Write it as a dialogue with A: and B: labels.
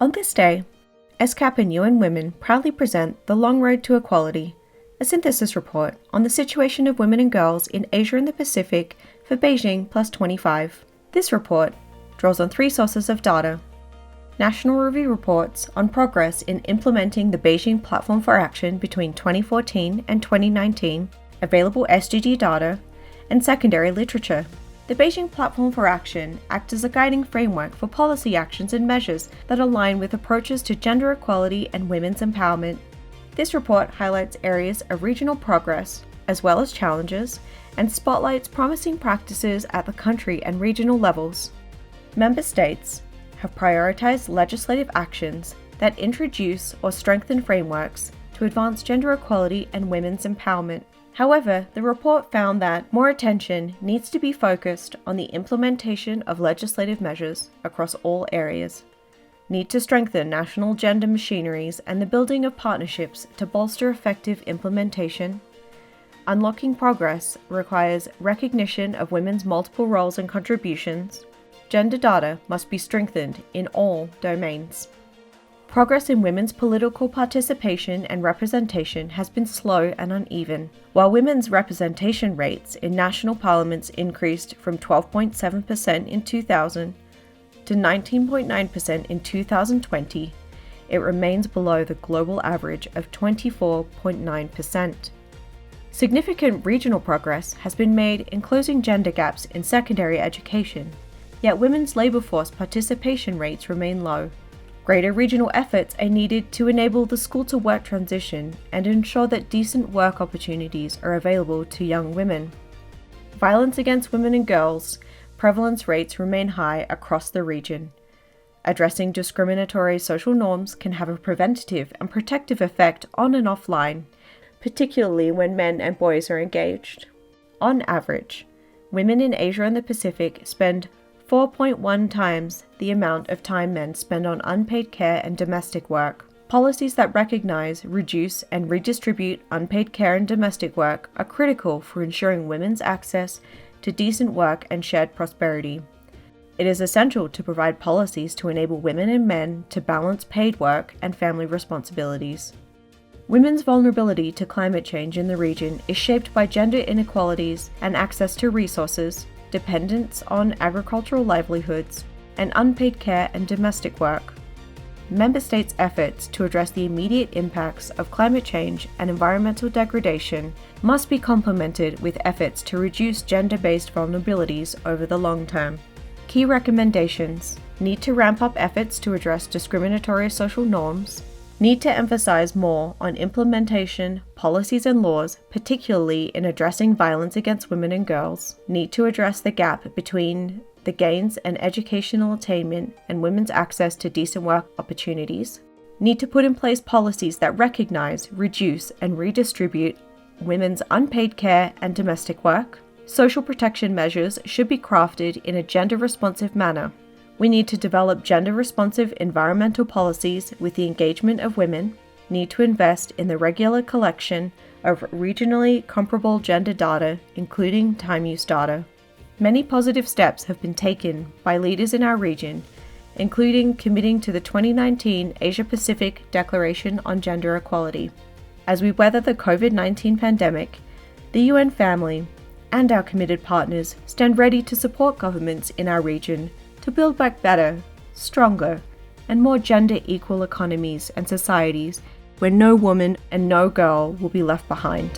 A: On this day, ESCAP and UN Women proudly present The Long Road to Equality, a synthesis report on the situation of women and girls in Asia and the Pacific for Beijing Plus 25. This report draws on 3 sources of data: National Review reports on progress in implementing the Beijing Platform for Action between 2014 and 2019, available SDG data, and secondary literature. The Beijing Platform for Action acts as a guiding framework for policy actions and measures that align with approaches to gender equality and women's empowerment. This report highlights areas of regional progress, as well as challenges, and spotlights promising practices at the country and regional levels. Member states have prioritized legislative actions that introduce or strengthen frameworks to advance gender equality and women's empowerment. However, the report found that more attention needs to be focused on the implementation of legislative measures across all areas. Need to strengthen national gender machineries and the building of partnerships to bolster effective implementation. Unlocking progress requires recognition of women's multiple roles and contributions. Gender data must be strengthened in all domains. Progress in women's political participation and representation has been slow and uneven. While women's representation rates in national parliaments increased from 12.7% in 2000 to 19.9% in 2020, it remains below the global average of 24.9%. Significant regional progress has been made in closing gender gaps in secondary education, yet women's labour force participation rates remain low. Greater regional efforts are needed to enable the school-to-work transition and ensure that decent work opportunities are available to young women. Violence against women and girls prevalence rates remain high across the region. Addressing discriminatory social norms can have a preventative and protective effect on and offline, particularly when men and boys are engaged. On average, women in Asia and the Pacific spend 4.1 times the amount of time men spend on unpaid care and domestic work. Policies that recognize, reduce, and redistribute unpaid care and domestic work are critical for ensuring women's access to decent work and shared prosperity. It is essential to provide policies to enable women and men to balance paid work and family responsibilities. Women's vulnerability to climate change in the region is shaped by gender inequalities and access to resources, dependence on agricultural livelihoods, and unpaid care and domestic work. Member states' efforts to address the immediate impacts of climate change and environmental degradation must be complemented with efforts to reduce gender-based vulnerabilities over the long term. Key recommendations: need to ramp up efforts to address discriminatory social norms, need to emphasize more on implementation, policies and laws, particularly in addressing violence against women and girls, need to address the gap between the gains and educational attainment and women's access to decent work opportunities, need to put in place policies that recognize, reduce, and redistribute women's unpaid care and domestic work. Social protection measures should be crafted in a gender-responsive manner. We need to develop gender-responsive environmental policies with the engagement of women, need to invest in the regular collection of regionally comparable gender data, including time use data. Many positive steps have been taken by leaders in our region, including committing to the 2019 Asia-Pacific Declaration on Gender Equality. As we weather the COVID-19 pandemic, the UN family and our committed partners stand ready to support governments in our region to build back better, stronger, and more gender-equal economies and societies where no woman and no girl will be left behind.